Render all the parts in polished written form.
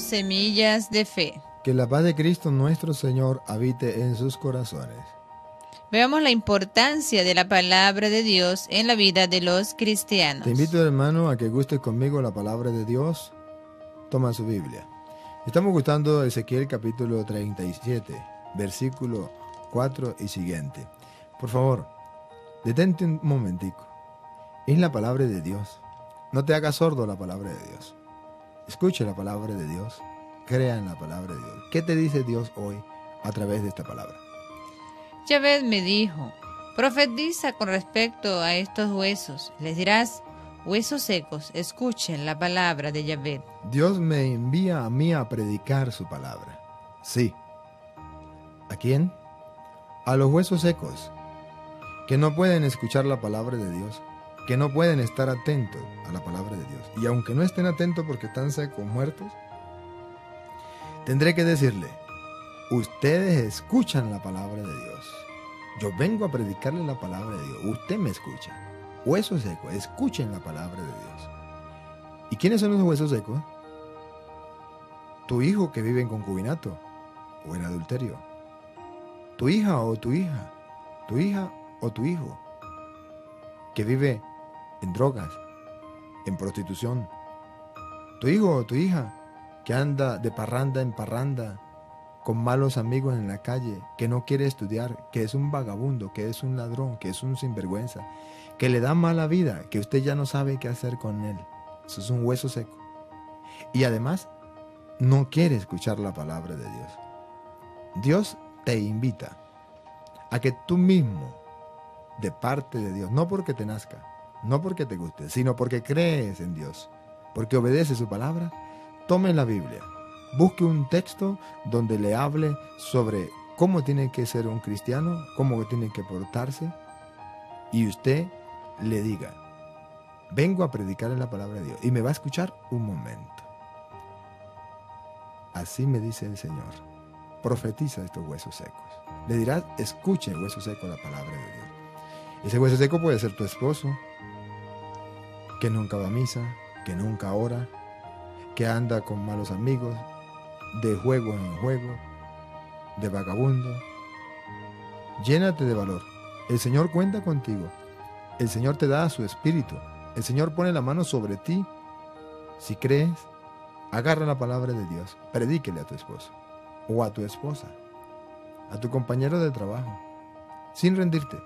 semillas de fe. Que la paz de Cristo nuestro Señor habite en sus corazones. Veamos la importancia de la palabra de Dios en la vida de los cristianos. Te invito, hermano, a que gustes conmigo la palabra de Dios. Toma su Biblia. Estamos gustando Ezequiel capítulo 37, versículo 4 y siguiente. Por favor, detente un momentico. Es la palabra de Dios. No te hagas sordo a la palabra de Dios. Escuche la palabra de Dios. Crea en la palabra de Dios. ¿Qué te dice Dios hoy a través de esta palabra? Yahvé me dijo, profetiza con respecto a estos huesos. Les dirás, huesos secos, escuchen la palabra de Yahvé. Dios me envía a mí a predicar su palabra. Sí. ¿A quién? A los huesos secos, que no pueden escuchar la palabra de Dios, que no pueden estar atentos a la palabra de Dios. Y aunque no estén atentos porque están secos, muertos, tendré que decirle, ustedes escuchan la palabra de Dios. Yo vengo a predicarle la palabra de Dios. Usted me escucha. Huesos secos, escuchen la palabra de Dios. ¿Y quiénes son los huesos secos? Tu hijo que vive en concubinato o en adulterio. Tu hija o tu hija. Tu hija o tu hijo que vive en drogas, en prostitución. Tu hijo o tu hija que anda de parranda en parranda, con malos amigos en la calle, que no quiere estudiar, que es un vagabundo, que es un ladrón, que es un sinvergüenza, que le da mala vida, que usted ya no sabe qué hacer con él. Eso es un hueso seco. Y además, no quiere escuchar la palabra de Dios. Dios te invita a que tú mismo, de parte de Dios, no porque te nazca, no porque te guste, sino porque crees en Dios, porque obedeces su palabra, tome la Biblia. Busque un texto donde le hable sobre cómo tiene que ser un cristiano, cómo tiene que portarse, y usted le diga, vengo a predicar en la palabra de Dios, y me va a escuchar un momento. Así me dice el Señor, profetiza estos huesos secos. Le dirás, escuche, hueso seco, la palabra de Dios. Ese hueso seco puede ser tu esposo, que nunca va a misa, que nunca ora, que anda con malos amigos, de juego en juego, de vagabundo. Llénate de valor. El Señor cuenta contigo. El Señor te da su espíritu. El Señor pone la mano sobre ti. Si crees, agarra la palabra de Dios. Predíquele a tu esposo o a tu esposa, a tu compañero de trabajo. Sin rendirte,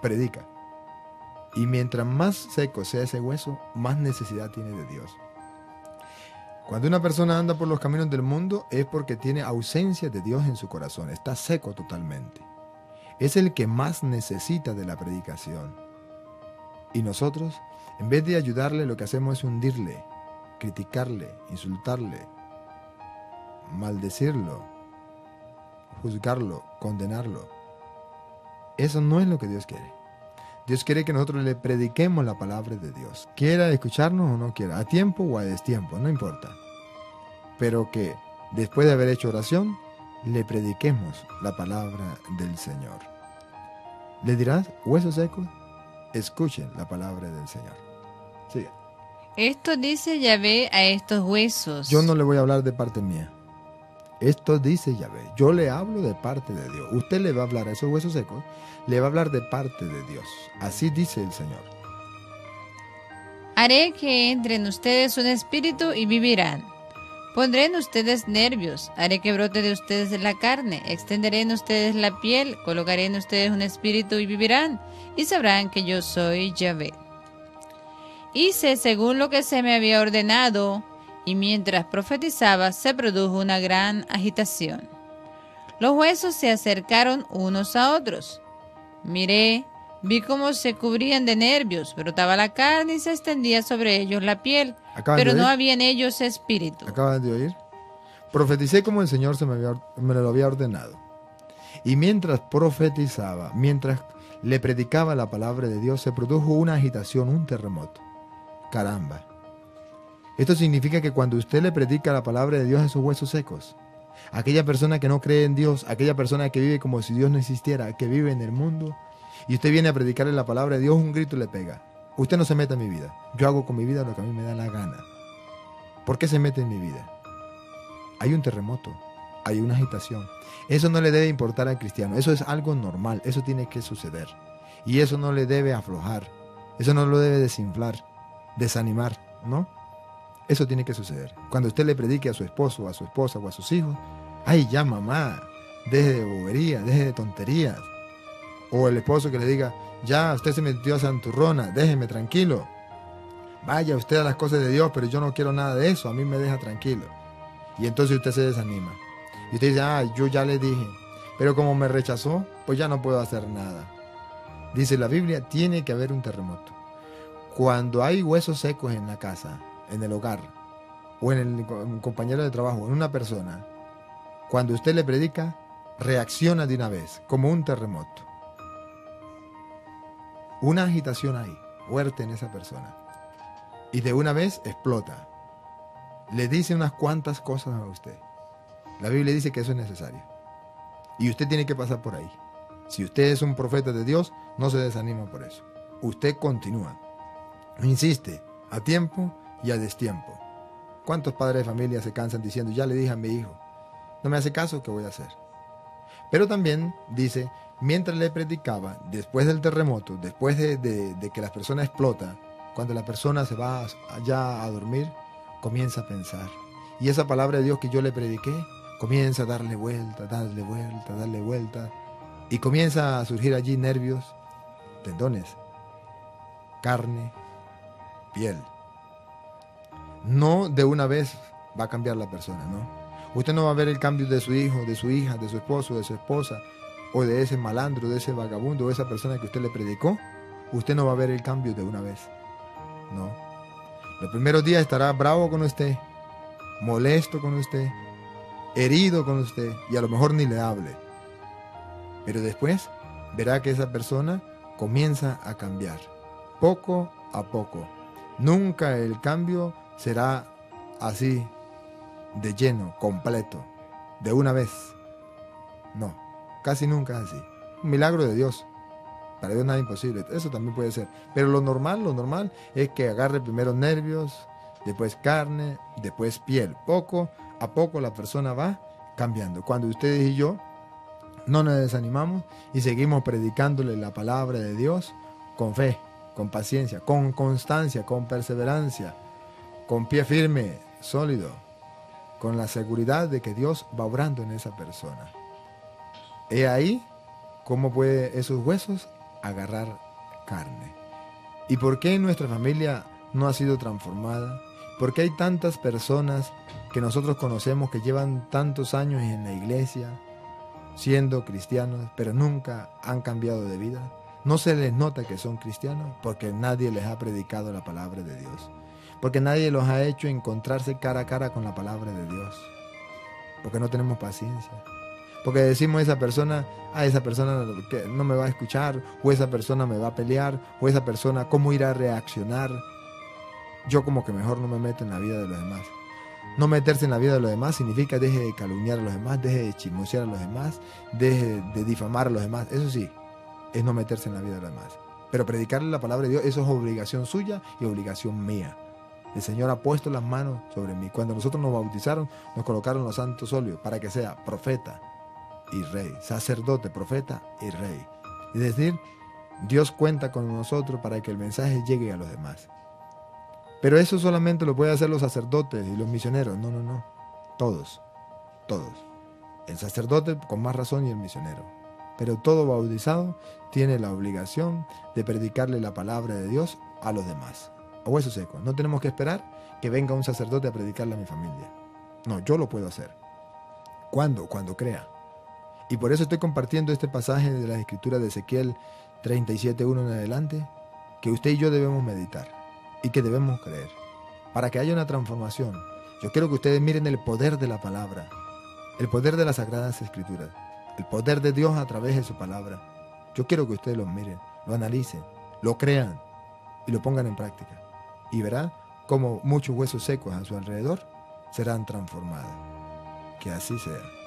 predica. Y mientras más seco sea ese hueso, más necesidad tiene de Dios. Cuando una persona anda por los caminos del mundo es porque tiene ausencia de Dios en su corazón, está seco totalmente. Es el que más necesita de la predicación. Y nosotros, en vez de ayudarle, lo que hacemos es hundirle, criticarle, insultarle, maldecirlo, juzgarlo, condenarlo. Eso no es lo que Dios quiere. Dios quiere que nosotros le prediquemos la palabra de Dios. Quiera escucharnos o no quiera, a tiempo o a destiempo, no importa. Pero que después de haber hecho oración, le prediquemos la palabra del Señor. Le dirás, huesos secos, escuchen la palabra del Señor. Sigue. Esto dice Yahvé a estos huesos. Yo no le voy a hablar de parte mía. Esto dice Yahvé. Yo le hablo de parte de Dios. Usted le va a hablar a esos huesos secos, le va a hablar de parte de Dios. Así dice el Señor. Haré que entre en ustedes un espíritu y vivirán. Pondré en ustedes nervios, haré que brote de ustedes la carne, extenderé en ustedes la piel, colocaré en ustedes un espíritu y vivirán, y sabrán que yo soy Yahvé. Hice según lo que se me había ordenado, y mientras profetizaba se produjo una gran agitación. Los huesos se acercaron unos a otros. Miré, vi cómo se cubrían de nervios, brotaba la carne y se extendía sobre ellos la piel, pero no había en ellos espíritu. ¿Acaban de oír? Profeticé como el Señor me lo había ordenado. Y mientras profetizaba, mientras le predicaba la palabra de Dios, se produjo una agitación, un terremoto. Caramba. Esto significa que cuando usted le predica la palabra de Dios a esos huesos secos, aquella persona que no cree en Dios, aquella persona que vive como si Dios no existiera, que vive en el mundo, y usted viene a predicarle la palabra de Dios, un grito le pega. Usted no se mete en mi vida. Yo hago con mi vida lo que a mí me da la gana. ¿Por qué se mete en mi vida? hay un terremoto, hay una agitación. Eso no le debe importar al cristiano, eso es algo normal, eso tiene que suceder. Y eso no le debe aflojar, eso no lo debe desinflar, desanimar, ¿no? Eso tiene que suceder. Cuando usted le predique a su esposo, a su esposa o a sus hijos, ay, ya mamá, deje de boberías, deje de tonterías. O el esposo que le diga, ya, usted se metió a santurrona, déjeme tranquilo. Vaya usted a las cosas de Dios, pero yo no quiero nada de eso, a mí me deja tranquilo. Y entonces usted se desanima. Y usted dice, ah, yo ya le dije, pero como me rechazó, pues ya no puedo hacer nada. Dice la Biblia, tiene que haber un terremoto. Cuando hay huesos secos en la casa, en el hogar, o en el compañero de trabajo, en una persona, cuando usted le predica, reacciona de una vez, como un terremoto. Una agitación ahí, fuerte en esa persona. Y de una vez explota. Le dice unas cuantas cosas a usted. La Biblia dice que eso es necesario. Y usted tiene que pasar por ahí. Si usted es un profeta de Dios, no se desanima por eso. Usted continúa. Insiste, a tiempo y a destiempo. ¿Cuántos padres de familia se cansan diciendo, ya le dije a mi hijo, no me hace caso, ¿qué voy a hacer? Pero también dice, mientras le predicaba, después del terremoto, después de que la persona explota, cuando la persona se va ya a dormir, comienza a pensar. Y esa palabra de Dios que yo le prediqué, comienza a darle vuelta, darle vuelta, darle vuelta. Y comienza a surgir allí nervios, tendones, carne, piel. No de una vez va a cambiar la persona, ¿no? Usted no va a ver el cambio de su hijo, de su hija, de su esposo, de su esposa, o de ese malandro, de ese vagabundo, de esa persona que usted le predicó. Usted no va a ver el cambio de una vez. No. Los primeros días estará bravo con usted, molesto con usted, herido con usted, y a lo mejor ni le hable. Pero después verá que esa persona comienza a cambiar, poco a poco. Nunca el cambio será así, de lleno, completo, de una vez. No, casi nunca es así. Un milagro de Dios. Para Dios nada es imposible. Eso también puede ser. Pero lo normal es que agarre primero nervios, después carne, después piel. Poco a poco la persona va cambiando. Cuando ustedes y yo no nos desanimamos y seguimos predicándole la palabra de Dios con fe, con paciencia, con constancia, con perseverancia, con pie firme, sólido, con la seguridad de que Dios va obrando en esa persona. He ahí cómo puede esos huesos agarrar carne. ¿Y por qué nuestra familia no ha sido transformada? ¿Por qué hay tantas personas que nosotros conocemos que llevan tantos años en la iglesia siendo cristianos, pero nunca han cambiado de vida? No se les nota que son cristianos porque nadie les ha predicado la palabra de Dios, porque nadie los ha hecho encontrarse cara a cara con la palabra de Dios, porque no tenemos paciencia, porque decimos esa persona que no me va a escuchar, o esa persona me va a pelear, o esa persona cómo irá a reaccionar. Yo como que mejor no me meto en la vida de los demás. No meterse en la vida de los demás significa deje de calumniar a los demás, deje de chismosear a los demás, deje de difamar a los demás. Eso sí, es no meterse en la vida de los demás. Pero predicarle la palabra de Dios, eso es obligación suya y obligación mía. El Señor ha puesto las manos sobre mí. Cuando nosotros nos bautizaron, nos colocaron los santos óleos para que sea profeta y rey, sacerdote, profeta y rey. Es decir, Dios cuenta con nosotros para que el mensaje llegue a los demás. Pero eso solamente lo pueden hacer los sacerdotes y los misioneros. No, no, no. Todos. El sacerdote con más razón y el misionero. Pero todo bautizado tiene la obligación de predicarle la palabra de Dios a los demás. A hueso seco. No tenemos que esperar que venga un sacerdote a predicarle a mi familia. No, yo lo puedo hacer. ¿Cuándo? Cuando crea. Y por eso estoy compartiendo este pasaje de la Escritura de Ezequiel 37:1 en adelante, que usted y yo debemos meditar y que debemos creer, para que haya una transformación. Yo quiero que ustedes miren el poder de la palabra, el poder de las Sagradas Escrituras, el poder de Dios a través de su palabra. Yo quiero que ustedes lo miren, lo analicen, lo crean y lo pongan en práctica. Y verán cómo muchos huesos secos a su alrededor serán transformados. Que así sea.